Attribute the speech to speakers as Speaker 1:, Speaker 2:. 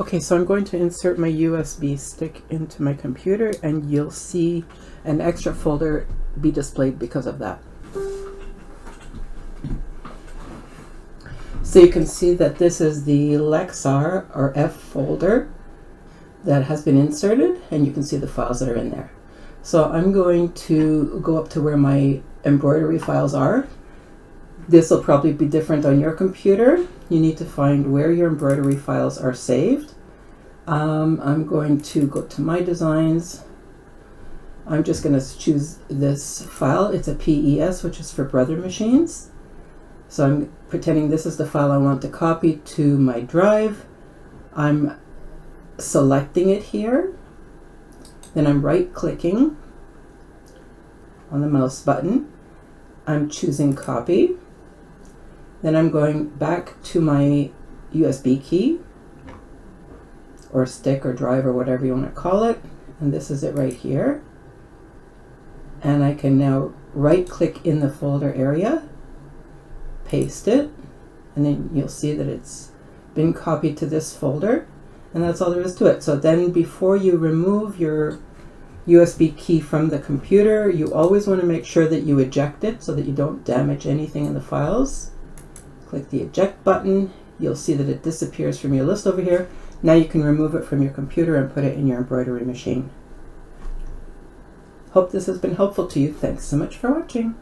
Speaker 1: Okay, so I'm going to insert my USB stick into my computer, and you'll see an extra folder be displayed because of that. So you can see that this is the Lexar or F folder that has been inserted, and you can see the files that are in there. So I'm going to go up to where my embroidery files are. This will probably be different on your computer. You need to find where your embroidery files are saved. I'm going to go to my designs. I'm just going to choose this file. It's a PES, which is for brother machines. So I'm pretending this is the file I want to copy to my drive. I'm selecting it here. Then I'm right-clicking on the mouse button. I'm choosing copy. Then I'm going back to my USB key, or stick or drive or whatever you want to call it. And this is it right here. And I can now right-click in the folder area, paste it, and then you'll see that it's been copied to this folder. And that's all there is to it. So then before you remove your USB key from the computer, you always want to make sure that you eject it so that you don't damage anything in the files. Click the eject button. You'll see that it disappears from your list over here. Now you can remove it from your computer and put it in your embroidery machine. Hope this has been helpful to you. Thanks so much for watching.